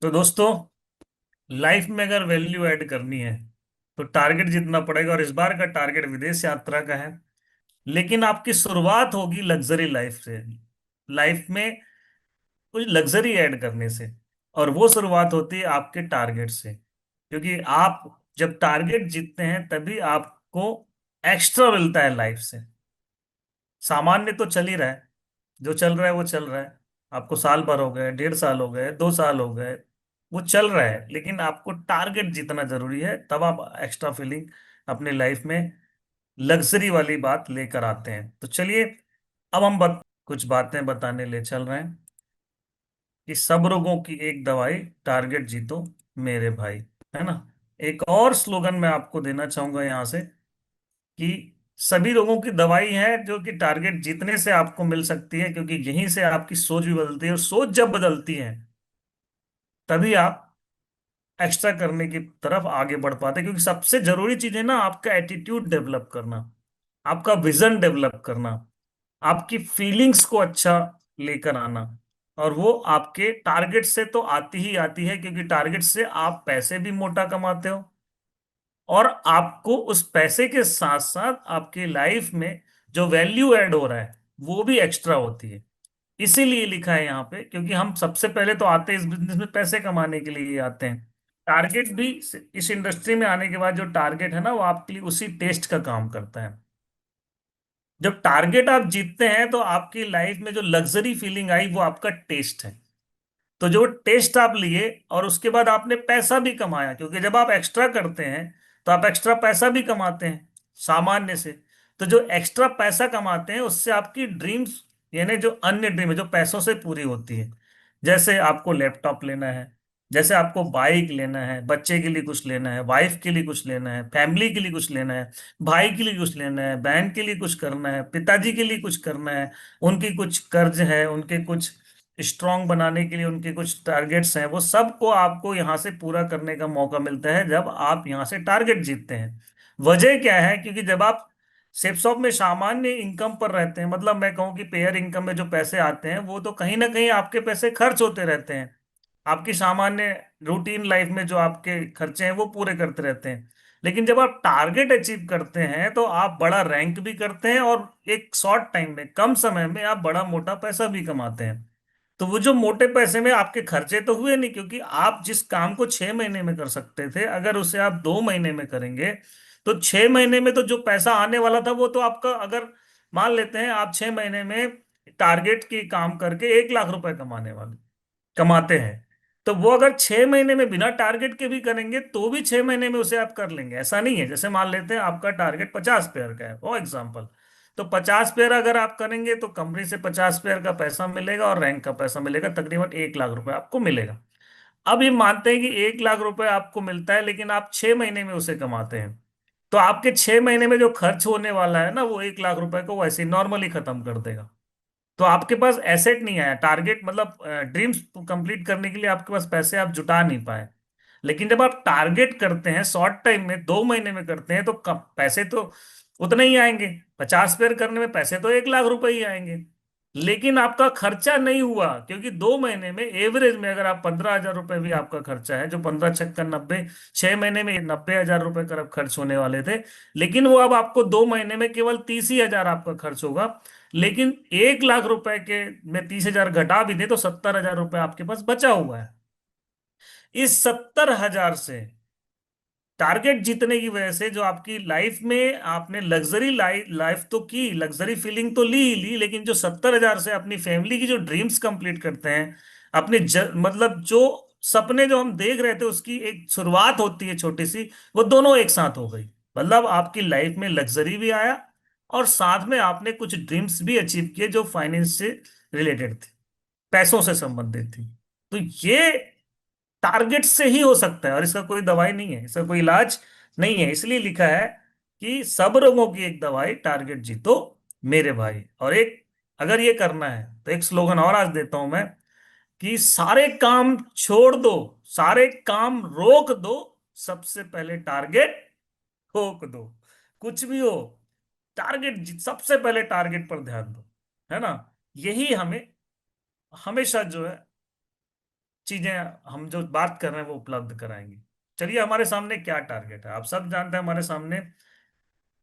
तो दोस्तों, लाइफ में अगर वैल्यू ऐड करनी है तो टारगेट जीतना पड़ेगा। और इस बार का टारगेट विदेश यात्रा का है। लेकिन आपकी शुरुआत होगी लग्जरी लाइफ से। लाइफ में कुछ लग्जरी ऐड करने से। और वो शुरुआत होती है आपके टारगेट से, क्योंकि आप जब टारगेट जीतते हैं तभी आपको एक्स्ट्रा मिलता है लाइफ से। सामान्य तो चल ही रहा है, जो चल रहा है वो चल रहा है। आपको साल भर हो गए, 1.5 साल हो गए, 2 साल हो गए, वो चल रहा है। लेकिन आपको टारगेट जीतना जरूरी है, तब आप एक्स्ट्रा फीलिंग अपनी लाइफ में लग्जरी वाली बात लेकर आते हैं। तो चलिए, अब हम कुछ बातें बताने ले चल रहे हैं कि सब रोगों की एक दवाई, टारगेट जीतो मेरे भाई। है ना। एक और स्लोगन मैं आपको देना चाहूंगा यहाँ से कि सभी रोगों की दवाई है जो कि टारगेट जीतने से आपको मिल सकती है, क्योंकि यहीं से आपकी सोच भी बदलती है। और सोच जब बदलती है तभी आप एक्स्ट्रा करने की तरफ आगे बढ़ पाते हैं। क्योंकि सबसे जरूरी चीज है ना, आपका एटीट्यूड डेवलप करना, आपका विजन डेवलप करना, आपकी फीलिंग्स को अच्छा लेकर आना। और वो आपके टारगेट से तो आती ही आती है, क्योंकि टारगेट से आप पैसे भी मोटा कमाते हो। और आपको उस पैसे के साथ साथ आपकी लाइफ में जो वैल्यू ऐड हो रहा है वो भी एक्स्ट्रा होती है। इसीलिए लिखा है यहाँ पे, क्योंकि हम सबसे पहले तो आते हैं इस बिजनेस में पैसे कमाने के लिए ही आते हैं। टारगेट भी इस इंडस्ट्री में आने के बाद जो टारगेट है ना, वो आपके लिए उसी टेस्ट का काम करता है। जब टारगेट आप जीतते हैं तो आपकी लाइफ में जो लग्जरी फीलिंग आई वो आपका टेस्ट है। तो जो टेस्ट आप लिए और उसके बाद आपने पैसा भी कमाया, क्योंकि जब आप एक्स्ट्रा करते हैं तो आप एक्स्ट्रा पैसा भी कमाते हैं सामान्य से। तो जो एक्स्ट्रा पैसा कमाते हैं उससे आपकी ड्रीम्स, यानी जो अन्य ड्रीम है जो पैसों से पूरी होती है। जैसे आपको लैपटॉप लेना है, जैसे आपको बाइक लेना है, बच्चे के लिए कुछ लेना है, वाइफ के लिए कुछ लेना है, फैमिली के लिए कुछ लेना है, भाई के लिए कुछ लेना है, बहन के लिए कुछ करना है, पिताजी के लिए कुछ करना है, उनकी कुछ कर्ज है, उनके कुछ स्ट्रांग बनाने के लिए उनके कुछ टारगेट्स हैं, वो सबको आपको यहाँ से पूरा करने का मौका मिलता है जब आप यहाँ से टारगेट जीतते हैं। वजह क्या है? क्योंकि जब आप सेफ शॉप में सामान्य इनकम पर रहते हैं, मतलब मैं कहूँ कि पेयर इनकम में जो पैसे आते हैं वो तो कहीं ना कहीं आपके पैसे खर्च होते रहते हैं। आपकी सामान्य रूटीन लाइफ में जो आपके खर्चे हैं वो पूरे करते रहते हैं। लेकिन जब आप टारगेट अचीव करते हैं तो आप बड़ा रैंक भी करते हैं, और एक शॉर्ट टाइम में, कम समय में आप बड़ा मोटा पैसा भी कमाते हैं। तो वो जो मोटे पैसे में आपके खर्चे तो हुए नहीं, क्योंकि आप जिस काम को 6 महीने में कर सकते थे अगर उसे आप 2 महीने में करेंगे तो 6 महीने में तो जो पैसा आने वाला था वो तो आपका, अगर मान लेते हैं आप 6 महीने में टारगेट की काम करके 1 लाख रुपए कमाते हैं, तो वो अगर 6 महीने में बिना टारगेट के भी करेंगे तो भी 6 महीने में उसे आप कर लेंगे। ऐसा नहीं है, जैसे मान लेते हैं आपका टारगेट 50 पेयर का है फॉर एग्जाम्पल, तो 50 पेयर अगर आप करेंगे तो कंपनी से 50 पेयर का पैसा मिलेगा और रैंक का पैसा मिलेगा, तकरीबन 1 लाख रुपए आपको मिलेगा। अब ये मानते हैं कि 1 लाख रुपए आपको मिलता है, लेकिन आप 6 महीने में उसे कमाते हैं। तो आपके 6 महीने में जो खर्च होने वाला है ना, वो 1 लाख रुपए को वैसे ही नॉर्मली खत्म कर देगा। तो आपके पास एसेट नहीं आया, टारगेट मतलब ड्रीम्स कंप्लीट करने के लिए आपके पास पैसे आप जुटा नहीं पाए। लेकिन जब आप टारगेट करते हैं शॉर्ट टाइम में, 2 महीने में करते हैं, तो पैसे तो उतने ही आएंगे। 50 पेयर करने में पैसे तो 1 लाख रुपए ही आएंगे। लेकिन आपका खर्चा नहीं हुआ, क्योंकि 2 महीने में एवरेज में अगर आप 15 हजार रुपए भी आपका खर्चा है, जो 15 छक्का 90, 6 महीने में 90 हजार रुपए करीब खर्च होने वाले थे, लेकिन वो अब आपको 2 महीने में केवल 30 ही हजार आपका खर्च होगा। लेकिन 1 लाख रुपए के में 30 हजार घटा भी दे तो 70 हजार रुपए आपके पास बचा हुआ है। इस 70 हजार से टारगेट जीतने की वजह से जो आपकी लाइफ में आपने लग्जरी लाइफ तो की, लग्जरी फीलिंग तो ली ही ली, लेकिन जो 70 हजार से अपनी फैमिली की जो ड्रीम्स कंप्लीट करते हैं, अपने मतलब जो सपने जो हम देख रहे थे उसकी एक शुरुआत होती है छोटी सी, वो दोनों एक साथ हो गई। मतलब आपकी लाइफ में लग्जरी भी आया और साथ में आपने कुछ ड्रीम्स भी अचीव किए जो फाइनेंस से रिलेटेड थे, पैसों से संबंधित थी। तो ये टारगेट से ही हो सकता है, और इसका कोई दवाई नहीं है, इसका कोई इलाज नहीं है। इसलिए लिखा है कि सब रोगों की एक दवाई, टारगेट जीतो मेरे भाई। और एक, अगर ये करना है तो एक स्लोगन और आज देता हूं मैं कि सारे काम छोड़ दो, सारे काम रोक दो, सबसे पहले टारगेट ठोक दो। कुछ भी हो, सबसे पहले टारगेट पर ध्यान दो। है ना। यही हमें हमेशा जो है चीजें हम जो बात कर रहे हैं वो उपलब्ध कराएंगे। चलिए, हमारे सामने क्या टारगेट है, आप सब जानते हैं। हमारे सामने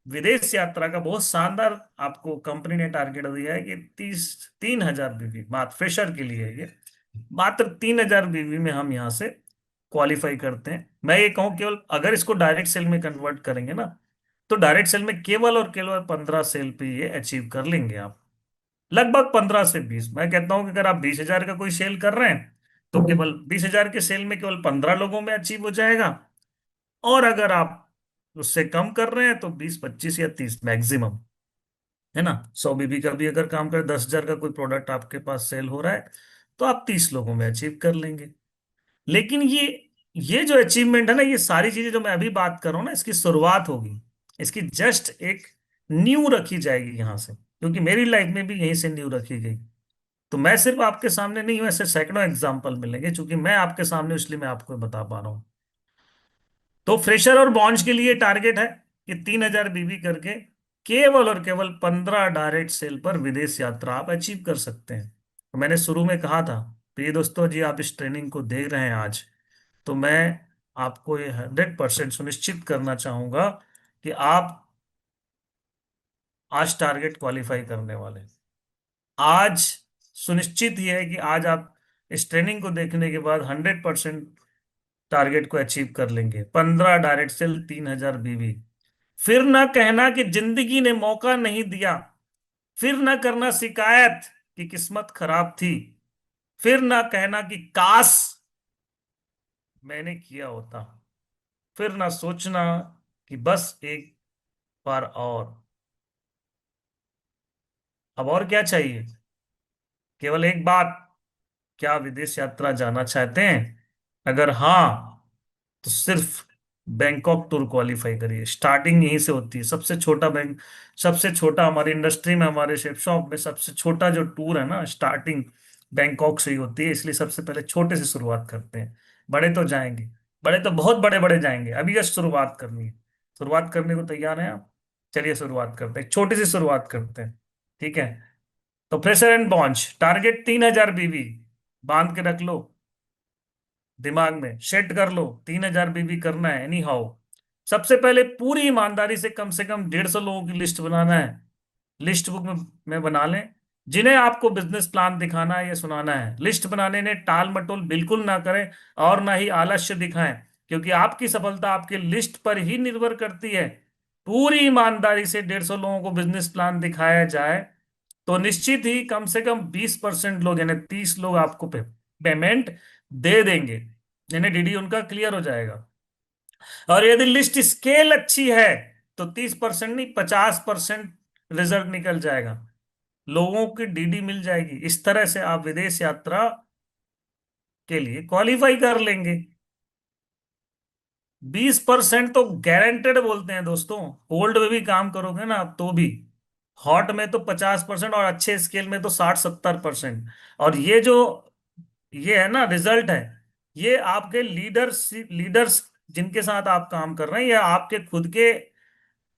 विदेश यात्रा का बहुत शानदार आपको कंपनी ने टारगेट दिया है कि 3,000 बीवी, मात्र फ्रेशर के लिए है ये। मात्र 3,000 बीवी में हम यहाँ से क्वालिफाई करते हैं। मैं ये कहूँ, केवल अगर इसको डायरेक्ट सेल में कन्वर्ट करेंगे ना, तो डायरेक्ट सेल में केवल और केवल 15 सेल पे ये अचीव कर लेंगे आप। लगभग 15 से 20। मैं कहता हूँ कि अगर आप 20,000 का कोई सेल कर रहे हैं, तो केवल 20,000 के सेल में केवल 15 लोगों में अचीव हो जाएगा। और अगर आप उससे कम कर रहे हैं तो 20, 25 या 30 मैक्सिमम, है ना। 100 बीबी का भी अगर काम करे, 10,000 का कोई प्रोडक्ट आपके पास सेल हो रहा है, तो आप 30 लोगों में अचीव कर लेंगे। लेकिन ये जो अचीवमेंट है ना, ये सारी चीजें जो मैं अभी बात कर रहा हूँ ना, इसकी शुरुआत होगी। इसकी जस्ट एक नींव रखी जाएगी यहाँ से, क्योंकि मेरी लाइफ में भी यहीं से नींव रखी गई। तो मैं सिर्फ आपके सामने नहीं हूं, ऐसे सैकड़ों एग्जाम्पल मिलेंगे, क्योंकि मैं आपके सामने हूं, इसलिए मैं आपको बता पा रहा हूँ। तो फ्रेशर और बॉन्च के लिए टारगेट है कि 3,000 बीबी करके केवल और केवल 15 डायरेक्ट सेल पर विदेश यात्रा आप अचीव कर सकते हैं। तो मैंने शुरू में कहा था, प्रिय दोस्तों जी, आप इस ट्रेनिंग को देख रहे हैं आज, तो मैं आपको ये 100% सुनिश्चित करना चाहूंगा कि आप आज टारगेट क्वालिफाई करने वाले हैं। आज सुनिश्चित ही है कि आज आप इस ट्रेनिंग को देखने के बाद 100% टारगेट को अचीव कर लेंगे। 15 डायरेक्ट सेल, 3,000 बीवी। फिर ना कहना कि जिंदगी ने मौका नहीं दिया। फिर ना करना शिकायत कि किस्मत खराब थी। फिर ना कहना कि काश मैंने किया होता। फिर ना सोचना कि बस एक बार और। अब और क्या चाहिए? केवल एक बात, क्या विदेश यात्रा जाना चाहते हैं? अगर हाँ, तो सिर्फ बैंकॉक टूर क्वालिफाई करिए। स्टार्टिंग यहीं से होती है, सबसे छोटा बैंक, सबसे छोटा हमारी इंडस्ट्री में, हमारे शेप शॉप में सबसे छोटा जो टूर है ना, स्टार्टिंग बैंकॉक से ही होती है। इसलिए सबसे पहले छोटे से शुरुआत करते हैं। बड़े तो जाएंगे, बड़े तो बहुत बड़े बड़े जाएंगे, अभी जस्ट शुरुआत करनी है। शुरुआत करने को तैयार हैं आप? चलिए शुरुआत करते हैं, छोटी सी शुरुआत करते हैं। ठीक है। तो फ्रेशर एंड बॉन्च टारगेट 3,000 बीवी, बांध के रख लो, दिमाग में सेट कर लो। 3,000 बीवी करना है एनी हाउ। सबसे पहले पूरी ईमानदारी से कम 150 लोगों की लिस्ट बनाना है। लिस्ट बुक में बना लें, जिन्हें आपको बिजनेस प्लान दिखाना है या सुनाना है। लिस्ट बनाने में टाल मटोल बिल्कुल ना करें, और ना ही आलस्य दिखाएं, क्योंकि आपकी सफलता आपके लिस्ट पर ही निर्भर करती है। पूरी ईमानदारी से 150 लोगों को बिजनेस प्लान दिखाया जाए, तो निश्चित ही कम से कम 20% लोग, यानी 30 लोग आपको पेमेंट दे देंगे, यानी डीडी उनका क्लियर हो जाएगा। और यदि लिस्ट स्केल अच्छी है, तो 30% नहीं, 50% रिजल्ट निकल जाएगा, लोगों की डीडी मिल जाएगी। इस तरह से आप विदेश यात्रा के लिए क्वालिफाई कर लेंगे। 20% तो गारंटेड बोलते हैं दोस्तों। होल्ड में भी काम करोगे ना आप, तो भी। हॉट में तो 50%, और अच्छे स्केल में तो 60-70%। और ये है ना रिजल्ट है, ये आपके लीडर्स लीडर्स जिनके साथ आप काम कर रहे हैं, या आपके खुद के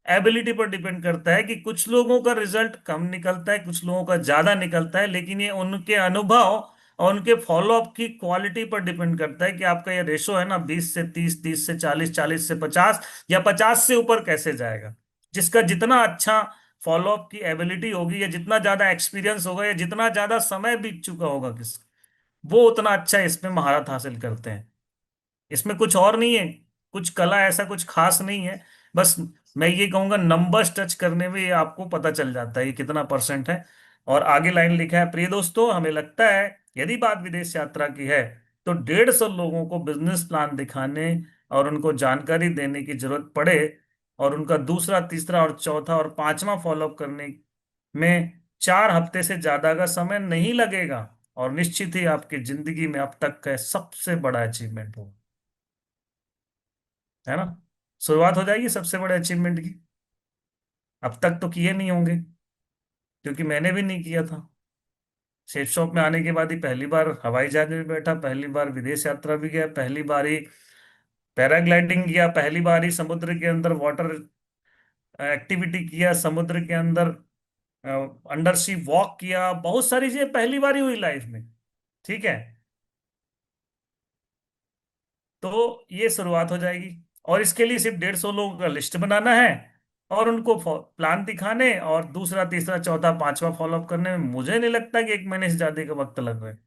एबिलिटी पर डिपेंड करता है कि कुछ लोगों का रिजल्ट कम निकलता है, कुछ लोगों का ज्यादा निकलता है। लेकिन ये उनके अनुभव और उनके फॉलोअप की क्वालिटी पर डिपेंड करता है कि आपका ये रेशो है ना, 20 से 30, 30 से 40, 40 से 50, या 50 से ऊपर कैसे जाएगा। जिसका जितना अच्छा फॉलोअप की एबिलिटी होगी, या जितना ज्यादा एक्सपीरियंस होगा, या जितना ज्यादा समय बीत चुका होगा किस, वो उतना अच्छा इसमें महारत हासिल करते हैं। इसमें कुछ और नहीं है, कुछ कला ऐसा कुछ खास नहीं है। बस मैं ये कहूंगा, नंबर्स टच करने में ये आपको पता चल जाता है ये कितना परसेंट है। और आगे लाइन लिखा है, प्रिय दोस्तों, हमें लगता है यदि बात विदेश यात्रा की है, तो 150 लोगों को बिजनेस प्लान दिखाने और उनको जानकारी देने की जरूरत पड़े, और उनका दूसरा, तीसरा और चौथा और पांचवा फॉलोअप करने में 4 हफ्ते से ज्यादा का समय नहीं लगेगा। और निश्चित ही आपकी जिंदगी में अब तक का सबसे बड़ा अचीवमेंट होगा, है ना। शुरुआत हो जाएगी सबसे बड़े अचीवमेंट की। अब तक तो किए नहीं होंगे, क्योंकि मैंने भी नहीं किया था। सेफ शॉप में आने के बाद ही पहली बार हवाई जहाज में बैठा, पहली बार विदेश यात्रा भी गया, पहली बार ही पैराग्लाइडिंग किया, पहली बार ही समुद्र के अंदर वाटर एक्टिविटी किया, समुद्र के अंदर अंडर सी वॉक किया। बहुत सारी चीजें पहली बार ही हुई लाइफ में। ठीक है। तो ये शुरुआत हो जाएगी। और इसके लिए सिर्फ 150 लोगों का लिस्ट बनाना है, और उनको प्लान दिखाने, और दूसरा तीसरा चौथा पांचवा फॉलोअप करने में मुझे नहीं लगता कि 1 महीने से ज्यादा का वक्त लग रहा है।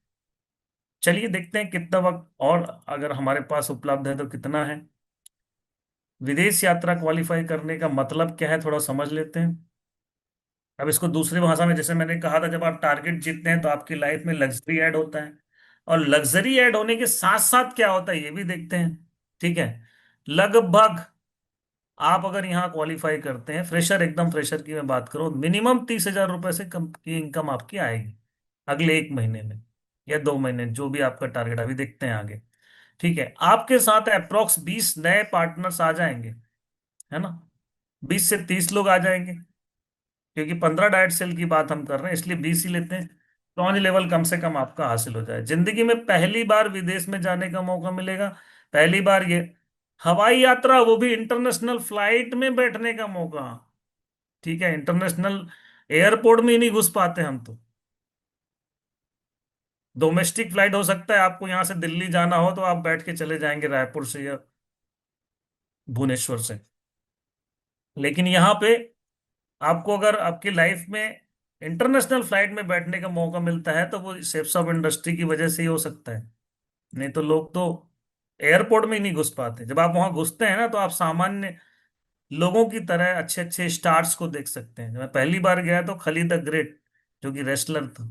चलिए देखते हैं कितना वक्त और अगर हमारे पास उपलब्ध है तो कितना है। विदेश यात्रा क्वालिफाई करने का मतलब क्या है, थोड़ा समझ लेते हैं। अब इसको दूसरी भाषा में, जैसे मैंने कहा था, जब आप टारगेट जीतते हैं तो आपकी लाइफ में लग्जरी ऐड होता है, और लग्जरी ऐड होने के साथ साथ क्या होता है ये भी देखते हैं। ठीक है। लगभग आप अगर यहाँ क्वालिफाई करते हैं, फ्रेशर, एकदम फ्रेशर की मैं बात करूँ, मिनिमम 30,000 रुपए से कम की इनकम आपकी आएगी अगले 1 महीने में या 2 महीने, जो भी आपका टारगेट, अभी देखते हैं आगे। ठीक है। आपके साथ अप्रोक्स 20 नए पार्टनर्स आ जाएंगे, है ना। 20 से 30 लोग आ जाएंगे, क्योंकि 15 डाइट सेल की बात हम कर रहे हैं, इसलिए 20 ही लेते हैं। ब्रॉन्ज लेवल कम से कम आपका हासिल हो जाए, जिंदगी में पहली बार विदेश में जाने का मौका मिलेगा। पहली बार ये हवाई यात्रा, वो भी इंटरनेशनल फ्लाइट में बैठने का मौका। ठीक है। इंटरनेशनल एयरपोर्ट में ही नहीं घुस पाते हम तो। डोमेस्टिक फ्लाइट हो सकता है, आपको यहाँ से दिल्ली जाना हो तो आप बैठ के चले जाएंगे रायपुर से या भुवनेश्वर से। लेकिन यहाँ पे आपको अगर आपकी लाइफ में इंटरनेशनल फ्लाइट में बैठने का मौका मिलता है तो वो सेफ्स ऑफ इंडस्ट्री की वजह से ही हो सकता है। नहीं तो लोग तो एयरपोर्ट में ही नहीं घुस पाते। जब आप वहां घुसते हैं ना, तो आप सामान्य लोगों की तरह अच्छे अच्छे स्टार्स को देख सकते हैं। जब मैं पहली बार गया तो खलीद द ग्रेट, जो कि रेसलर था,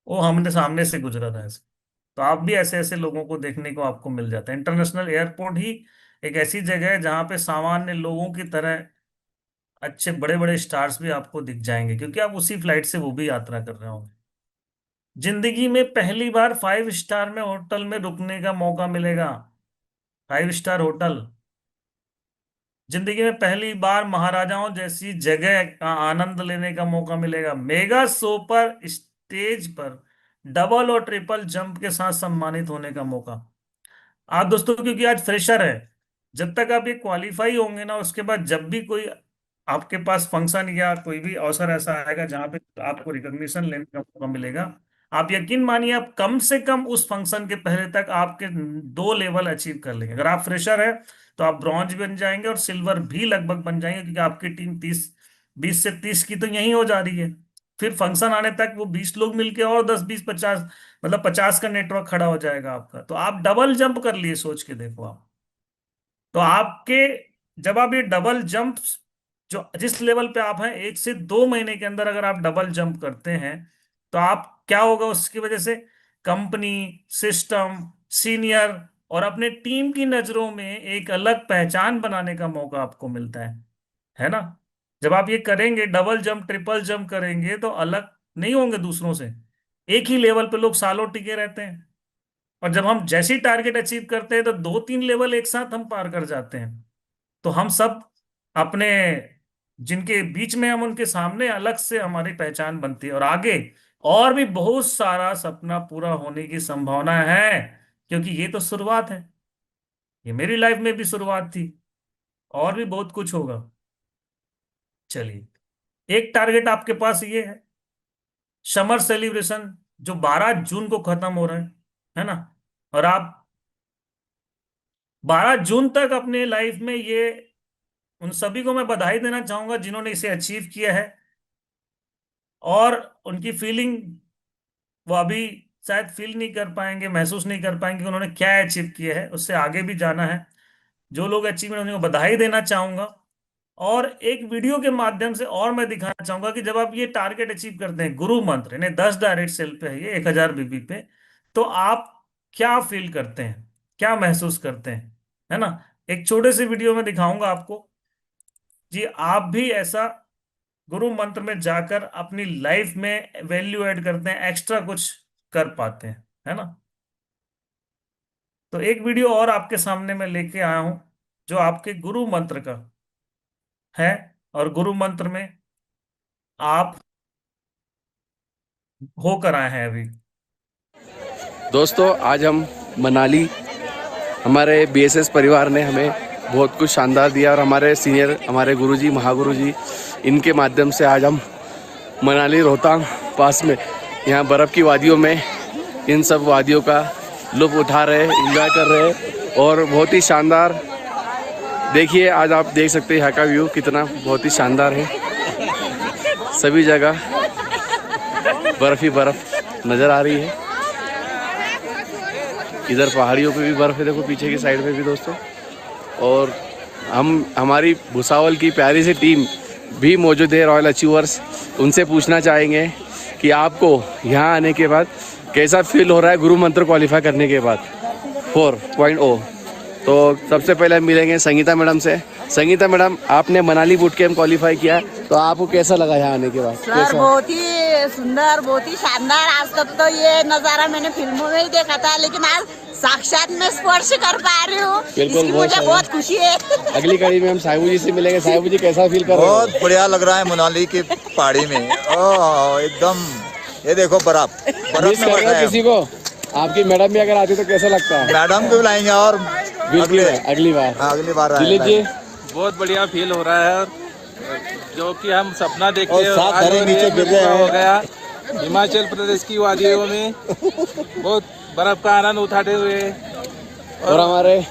वो हमने सामने से गुजरा था ऐसे। तो आप भी ऐसे ऐसे लोगों को देखने को आपको मिल जाता है। इंटरनेशनल एयरपोर्ट ही एक ऐसी जगह है जहां पे सामान्य लोगों की तरह अच्छे बड़े बड़े स्टार्स भी आपको दिख जाएंगे, क्योंकि आप उसी फ्लाइट से वो भी यात्रा कर रहे होंगे। जिंदगी में पहली बार 5 स्टार में होटल में रुकने का मौका मिलेगा। 5 स्टार होटल। जिंदगी में पहली बार महाराजाओं जैसी जगह का आनंद लेने का मौका मिलेगा। मेगा शो पर स्टेज पर डबल और ट्रिपल जंप के साथ सम्मानित होने का मौका। आप दोस्तों, क्योंकि आज फ्रेशर है, जब तक आप ये क्वालिफाई होंगे ना, उसके बाद जब भी कोई आपके पास फंक्शन या कोई भी अवसर ऐसा आएगा जहां पे आपको रिकॉग्निशन लेने का मौका मिलेगा, आप यकीन मानिए आप कम से कम उस फंक्शन के पहले तक आपके 2 लेवल अचीव कर लेंगे। अगर आप फ्रेशर है तो आप ब्रॉन्ज बन जाएंगे और सिल्वर भी लगभग बन जाएंगे, क्योंकि आपकी टीम 20 से 30 की तो यही हो जा रही है। फिर फंक्शन आने तक वो 20 लोग मिलके और 10, 20, 50, मतलब 50 का नेटवर्क खड़ा हो जाएगा आपका। तो आप डबल जंप कर लिए, सोच के देखो आप। तो आपके, जब आप ये डबल जंप, जो जिस लेवल पे आप हैं, 1 से 2 महीने के अंदर अगर आप डबल जंप करते हैं, तो आप क्या होगा उसकी वजह से, कंपनी, सिस्टम, सीनियर और अपने टीम की नजरों में एक अलग पहचान बनाने का मौका आपको मिलता है ना। जब आप ये करेंगे, डबल जंप ट्रिपल जंप करेंगे, तो अलग नहीं होंगे दूसरों से। एक ही लेवल पे लोग सालों टिके रहते हैं, और जब हम जैसी टारगेट अचीव करते हैं तो 2-3 लेवल एक साथ हम पार कर जाते हैं। तो हम सब अपने, जिनके बीच में हम, उनके सामने अलग से हमारी पहचान बनती है, और आगे और भी बहुत सारा सपना पूरा होने की संभावना है, क्योंकि ये तो शुरुआत है। ये मेरी लाइफ में भी शुरुआत थी, और भी बहुत कुछ होगा। चलिए, एक टारगेट आपके पास ये है, समर सेलिब्रेशन, जो 12 जून को खत्म हो रहा है ना। और आप 12 जून तक अपने लाइफ में ये, उन सभी को मैं बधाई देना चाहूंगा जिन्होंने इसे अचीव किया है। और उनकी फीलिंग, वो अभी शायद फील नहीं कर पाएंगे, महसूस नहीं कर पाएंगे कि उन्होंने क्या अचीव किया है, उससे आगे भी जाना है। जो लोग अचीवमेंट, उनको बधाई देना चाहूंगा। और एक वीडियो के माध्यम से और मैं दिखाना चाहूंगा कि जब आप ये टारगेट अचीव करते हैं, गुरु मंत्र यानी 10 डायरेक्ट सेल पे है ये, 1000 बीबी पे, तो आप क्या फील करते हैं, क्या महसूस करते हैं, है ना। एक छोटे से वीडियो में दिखाऊंगा आपको जी। आप भी ऐसा गुरु मंत्र में जाकर अपनी लाइफ में वैल्यू ऐड करते हैं, एक्स्ट्रा कुछ कर पाते हैं, है ना। तो एक वीडियो और आपके सामने मैं लेके आया हूं, जो आपके गुरु मंत्र का है। और गुरु मंत्र में आप होकर आए हैं अभी। दोस्तों, आज हम मनाली, हमारे बीएसएस परिवार ने हमें बहुत कुछ शानदार दिया, और हमारे सीनियर, हमारे गुरुजी, महागुरुजी, इनके माध्यम से आज हम मनाली रोहतांग पास में, यहाँ बर्फ़ की वादियों में, इन सब वादियों का लुत्फ़ उठा रहे हैं, एंजॉय कर रहे हैं। और बहुत ही शानदार। देखिए आज आप देख सकते हैं यहाँ का व्यू कितना बहुत ही शानदार है। सभी जगह बर्फ ही बर्फ नज़र आ रही है। इधर पहाड़ियों पे भी बर्फ है, देखो पीछे की साइड में भी दोस्तों। और हमारी भुसावल की प्यारी सी टीम भी मौजूद है, रॉयल अचीवर्स। उनसे पूछना चाहेंगे कि आपको यहाँ आने के बाद कैसा फील हो रहा है गुरु मंत्र क्वालिफाई करने के बाद 4.0। तो सबसे पहले हम मिलेंगे संगीता मैडम से। संगीता मैडम, आपने मनाली बूट कैंप क्वालिफाई किया, तो आपको कैसा लगा यहाँ आने के बाद? सर बहुत ही सुंदर, बहुत ही शानदार। आज तक तो ये नज़ारा मैंने फिल्मों में ही देखा था, लेकिन आज साक्षात में स्पर्श कर पा रही हूँ, इसकी मुझे बहुत खुशी है। अगली कड़ी में हम साहिबू जी से मिलेंगे। साहिबू जी कैसा फील कर रहे हो? बहुत बढ़िया लग रहा है मनाली की पहाड़ी में। एकदम ये देखो बर्फ मिस में कर रहे हो किसी को? आपकी मैडम भी अगर आती तो कैसा लगता है? मैडम को बुलाएंगे और अगली बार दिलीप जी। बहुत बढ़िया फील हो रहा है, और जो कि हम सपना देखते और साथ धरे नीचे गिर रहे हैं। हो गया। हिमाचल प्रदेश की वादियों में बहुत बर्फ का आनंद उठाते हुए, और हमारे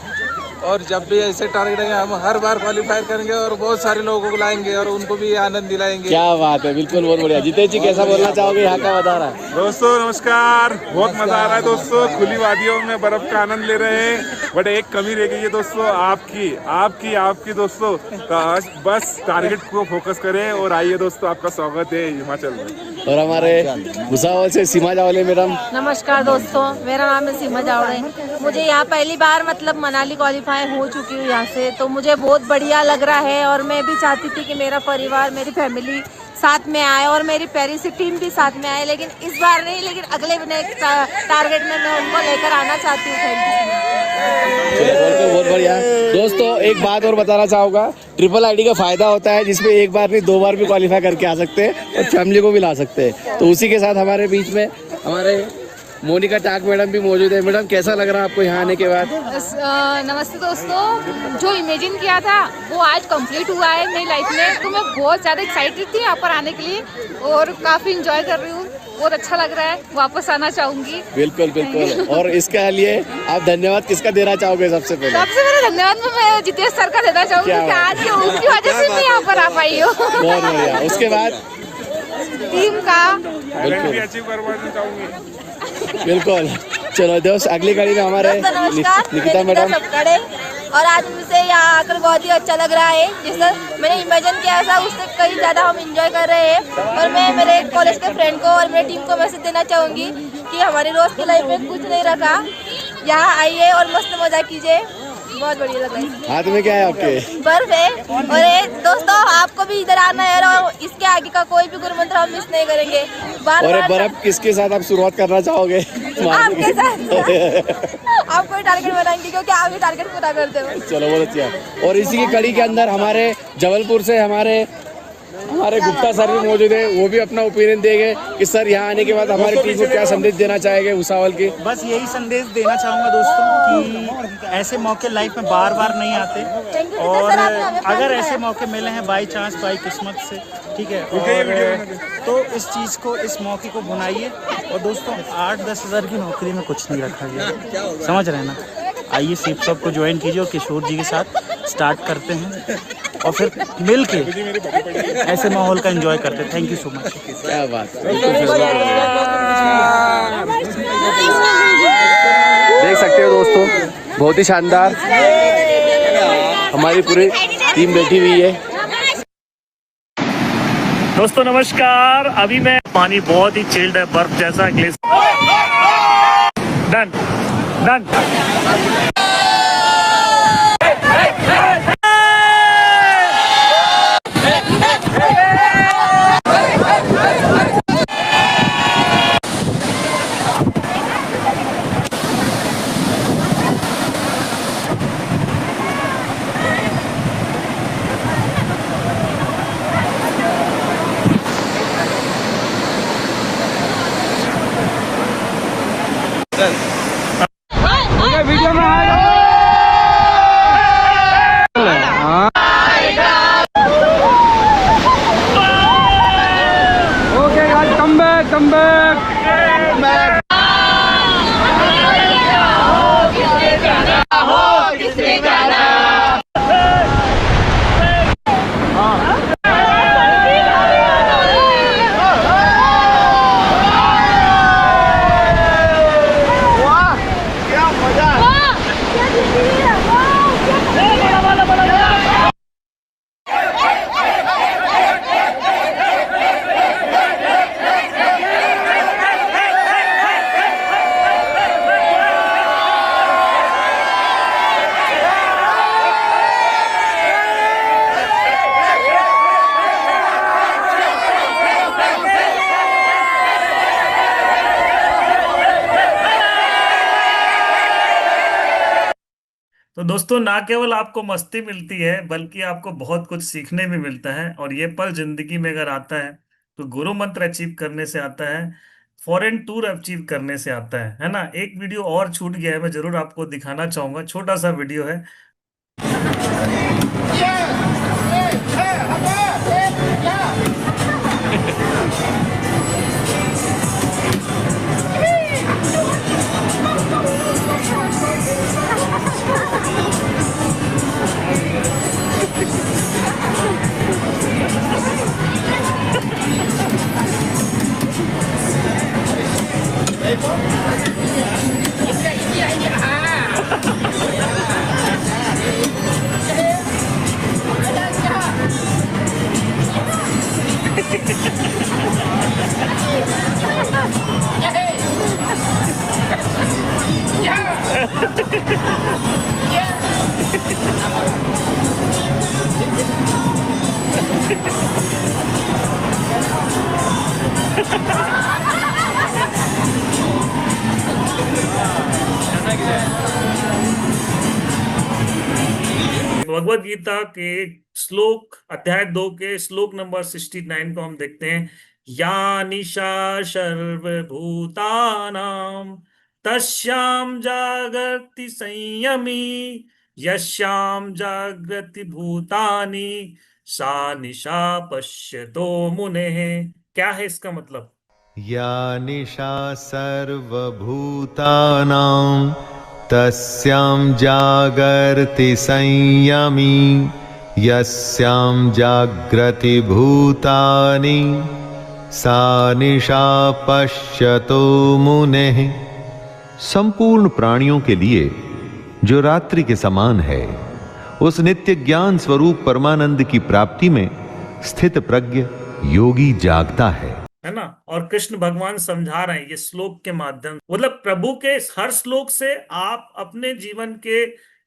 और जब भी ऐसे टारगेट रहेंगे हम हर बार क्वालिफाई करेंगे और बहुत सारे लोगों को लाएंगे और उनको भी आनंद दिलाएंगे। क्या बात है, बिल्कुल बहुत बढ़िया। जितेश जी कैसा बोलना चाहोगे यहाँ का बता रहा है? दोस्तों नमस्कार, बहुत मजा आ रहा है दोस्तों। खुली वादियों में बर्फ का आनंद ले रहे हैं, बट एक कमी रह गई है दोस्तों, आपकी दोस्तों। तो आज बस टारगेट को फोकस करें और आइए दोस्तों, आपका स्वागत है हिमाचल में। और हमारे भुसावल से सीमा जावले मैडम। नमस्कार दोस्तों, मेरा नाम है सीमा जावड़े। मुझे यहाँ पहली बार मतलब मनाली क्वालिफाई हो चुकी हूँ यहाँ से, तो मुझे बहुत बढ़िया लग रहा है। और मैं भी चाहती थी कि मेरा परिवार, मेरी फैमिली साथ में आए और मेरी प्यारी सी टीम भी साथ में आए, लेकिन इस बार नहीं, लेकिन अगले टारगेट में मैं उनको लेकर आना चाहती हूँ। Thank you. बहुत बढ़िया दोस्तों। एक बात और बताना चाहूँगा, ट्रिपल आईडी का फायदा होता है जिसमें एक बार नहीं 2 बार भी क्वालिफाई करके आ सकते हैं और फैमिली को भी ला सकते हैं। तो उसी के साथ हमारे बीच में हमारे मोनिका टाक मैडम भी मौजूद है। मैडम कैसा लग रहा है आपको यहाँ आने के बाद? नमस्ते दोस्तों, जो इमेजिन किया था वो आज कंप्लीट हुआ है मेरी लाइफ में। तो मैं बहुत ज़्यादा एक्साइटेड थी यहाँ पर आने के लिए और काफ़ी इंजॉय कर रही हूँ। बहुत अच्छा लग रहा है, वापस आना चाहूँगी। बिल्कुल बिल्कुल। और इसके लिए आप धन्यवाद किसका देना चाहोगे? सबसे पहले धन्यवाद मैं जितेश सर का देना चाहूँगी कि आज उनकी वजह से मैं यहाँ पर आ पाई हूँ। बहुत बढ़िया। उसके बाद टीम का बिल्कुल। चलो दोस्त, अगली गाड़ी में हमारे निकिता मैडम। और आज मुझे यहाँ आकर बहुत ही अच्छा लग रहा है। जैसा मैंने इमेजिन किया था उससे कहीं ज़्यादा हम इंजॉय कर रहे हैं। और मैं मेरे कॉलेज के फ्रेंड को और मेरी टीम को मैसेज देना चाहूँगी कि हमारी रोज़ की लाइफ में कुछ नहीं रखा, यहाँ आइए और मस्त मजा कीजिए। बहुत बढ़िया लग रहा है। हाथ में क्या है आपके? बर्फ है। और ये दोस्तों आपको भी इधर आना है और इसके आगे का कोई भी गुरु मंत्र हम मिस नहीं करेंगे। और बर्फ किसके साथ आप शुरुआत करना चाहोगे? आपके साथ। आप कोई टारगेट बनाएंगे क्योंकि आप ये टारगेट पूरा करते हो। चलो बहुत अच्छा। और इसी की कड़ी के अंदर हमारे जबलपुर से हमारे गुप्ता सर भी मौजूद है। वो भी अपना ओपिनियन देंगे कि सर यहाँ आने के बाद हमारी टीम को क्या संदेश देना चाहेंगे भुसावल की। बस यही संदेश देना चाहूँगा दोस्तों कि ऐसे मौके लाइफ में बार बार नहीं आते, और अगर ऐसे मौके मिले हैं बाई चांस, बाई किस्मत से, ठीक है, और तो इस चीज़ को, इस मौके को भुनाइए। और दोस्तों 8-10 हज़ार की नौकरी में कुछ नहीं रखा गया, समझ रहे हैं ना। आइए सिप शॉप को ज्वाइन कीजिए और किशोर जी के साथ स्टार्ट करते हैं और फिर मिल के ऐसे माहौल का एंजॉय करते हैं। Thank you so much. क्या बात है। देख सकते हो दोस्तों, बहुत ही शानदार हमारी पूरी टीम बैठी हुई है। दोस्तों नमस्कार। अभी मैं पानी बहुत ही चिल्ड है, बर्फ जैसा ग्लेशियर। Done done. वीडियो में आएगा। तो दोस्तों, ना केवल आपको मस्ती मिलती है बल्कि आपको बहुत कुछ सीखने भी मिलता है। और ये पल जिंदगी में अगर आता है तो गुरु मंत्र अचीव करने से आता है, फॉरेन टूर अचीव करने से आता है ना। एक वीडियो और छूट गया है, मैं जरूर आपको दिखाना चाहूंगा, छोटा सा वीडियो है। भगवत गीता के श्लोक अध्याय 2 के श्लोक नंबर 69 को हम देखते हैं। या निशा सर्वभूतानां तस्यां जागर्ति संयमी, यस्यां जागृति भूतानि सा निशा पश्यतो मुनेः। क्या है इसका मतलब? या निशा सर्वभूतानां तस्यां जागर्ति संयमी, यस्यां जागृति भूतानि सा निशा पश्यतो मुनेः। संपूर्ण प्राणियों के लिए जो रात्रि के समान है, उस नित्य ज्ञान स्वरूप परमानंद की प्राप्ति में स्थित प्रज्ञ योगी जागता है ना। और कृष्ण भगवान समझा रहे हैं ये श्लोक के माध्यम, मतलब प्रभु के हर श्लोक से आप अपने जीवन के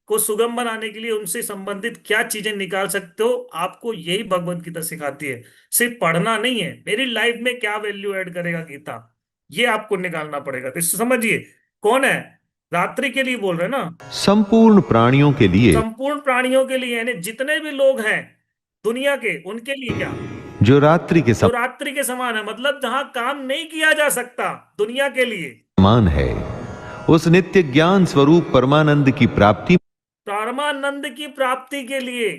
को सुगम बनाने के लिए उनसे संबंधित क्या चीजें निकाल सकते हो, आपको यही भगवत गीता सिखाती है। सिर्फ पढ़ना नहीं है, मेरी लाइफ में क्या वैल्यू ऐड करेगा गीता, ये आपको निकालना पड़ेगा। तो इससे समझिए कौन है, रात्रि के लिए बोल रहे हैं ना, संपूर्ण प्राणियों के लिए, संपूर्ण प्राणियों के लिए, यानी जितने भी लोग हैं दुनिया के, उनके लिए क्या, जो रात्रि के जो रात्रि के समान है, मतलब जहां काम नहीं किया जा सकता, दुनिया के लिए समान है, उस नित्य ज्ञान स्वरूप परमानंद की प्राप्ति, परमानंद की प्राप्ति के लिए।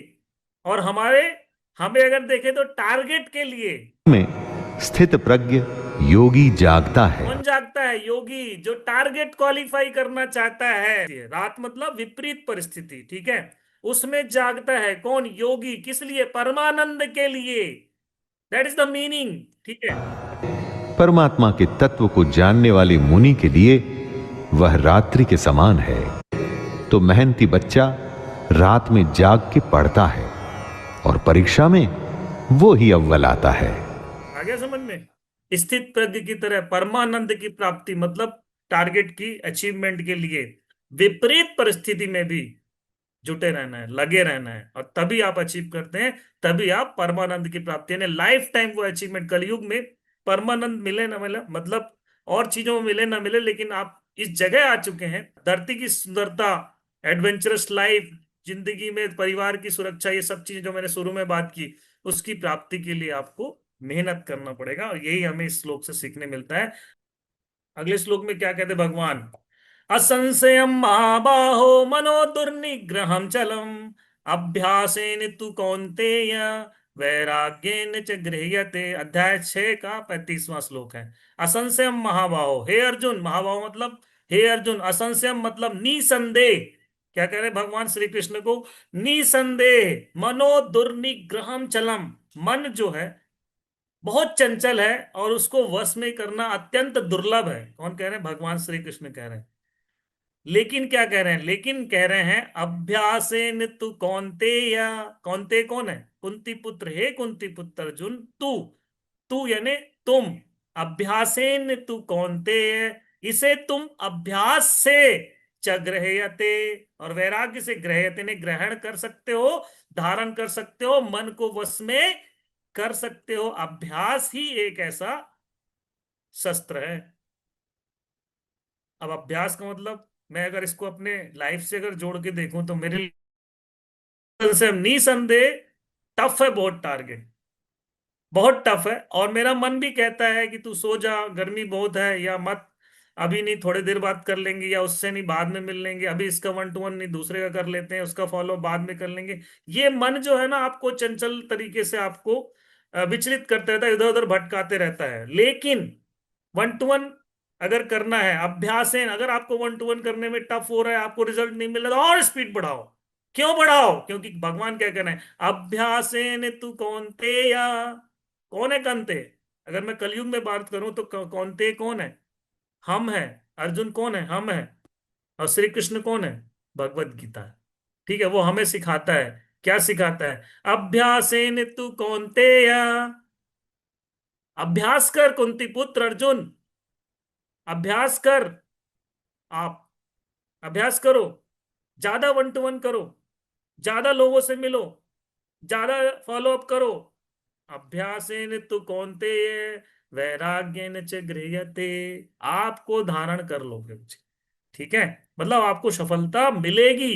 और हमें अगर देखें तो टारगेट के लिए में स्थित प्रज्ञ योगी जागता है। कौन जागता है? योगी, जो टारगेट क्वालिफाई करना चाहता है। रात मतलब विपरीत परिस्थिति, ठीक है, उसमें जागता है कौन? योगी। किस लिए? परमानंद के लिए। दैट इज द मीनिंग, ठीक है। परमात्मा के तत्व को जानने वाले मुनि के लिए वह रात्रि के समान है। तो मेहनती बच्चा रात में जाग के पढ़ता है और परीक्षा में वो ही अव्वल आता है। आ गया समझ में? स्थित प्रज्ञ की तरह परमानंद की प्राप्ति मतलब टारगेट की अचीवमेंट के लिए विपरीत परिस्थिति में भी जुटे रहना है, लगे रहना है, और तभी आप अचीव करते हैं, तभी आप परमानंद की प्राप्ति, यानी लाइफ टाइम वो अचीवमेंट। कलयुग में परमानंद मिले ना मिले, मतलब और चीजों में मिले ना मिले, लेकिन आप इस जगह आ चुके हैं, धरती की सुंदरता, एडवेंचरस लाइफ, जिंदगी में परिवार की सुरक्षा, ये सब चीजें जो मैंने शुरू में बात की, उसकी प्राप्ति के लिए आपको मेहनत करना पड़ेगा। और यही हमें इस श्लोक से सीखने मिलता है। अगले श्लोक में क्या कहते भगवान? असंशयम महाबाहो मनो दुर्निग्रहम चलम, अभ्यासेन तु कौन्तेय वैराग्येन च गृह्यते। अध्याय 6 का 35वां श्लोक है। असंशयम महाबाहो, हे अर्जुन, महाबाहो मतलब हे अर्जुन, असंशयम मतलब निसंदेह। क्या कह रहे भगवान श्री कृष्ण को? निसंदेह मनो दुर्निग्रहम चलम, मन जो है बहुत चंचल है और उसको वश में करना अत्यंत दुर्लभ है। कौन कह रहे हैं? भगवान श्री कृष्ण कह रहे हैं। लेकिन क्या कह रहे हैं? लेकिन कह रहे हैं अभ्यासेन तु कौन्तेय। कौन्तेय कौन है? कुंती पुत्र। हे कुंती पुत्र अर्जुन, तू यानी तुम, अभ्यासेन तु कौन्तेय, इसे तुम अभ्यास से च गृह्यते, और वैराग्य से गृह्यते ने ग्रहण कर सकते हो, धारण कर सकते हो, मन को वश में कर सकते हो। अभ्यास ही एक ऐसा शस्त्र है। अब अभ्यास का मतलब मैं अगर इसको अपने लाइफ से अगर जोड़ के देखूं तो मेरे लिए से निसंदेह टफ है, बहुत टारगेट, बहुत टफ है। और मेरा मन भी कहता है कि तू सो जा, गर्मी बहुत है, या मत, अभी नहीं, थोड़ी देर बात कर लेंगे, या उससे नहीं बाद में मिल लेंगे, अभी इसका 1 to 1 नहीं, दूसरे का कर लेते हैं, उसका फॉलो बाद में कर लेंगे। ये मन जो है ना, आपको चंचल तरीके से आपको विचलित करता रहता है, इधर उधर भटकाते रहता है। लेकिन 1 to 1 अगर करना है, अभ्यास है, अगर आपको 1 to 1 करने में टफ हो रहा है, आपको रिजल्ट नहीं मिल रहा, तो और स्पीड बढ़ाओ। क्यों बढ़ाओ? क्योंकि भगवान क्या कहना है, अभ्यासेन तु कौन्तेय। कौन है कंते? अगर मैं कलयुग में बात करूं तो कौन्ते कौन है? हम है। अर्जुन कौन है? हम है। और श्री कृष्ण कौन है? भगवत गीता है। ठीक है, वो हमें सिखाता है। क्या सिखाता है? अभ्यासेन तु कौन्तेय, अभ्यास कर कुंती पुत्र अर्जुन, अभ्यास कर। आप अभ्यास करो, ज्यादा 1 to 1 करो, ज्यादा लोगों से मिलो, ज्यादा फॉलो अप करो। अभ्यासेन तु कौन्तेय वैराग्येन च गृह्यते। आपको धारण कर लोगे मुझे, ठीक है, मतलब आपको सफलता मिलेगी।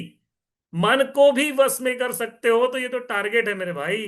मन को भी वश में कर सकते हो, तो ये तो टारगेट है मेरे भाई।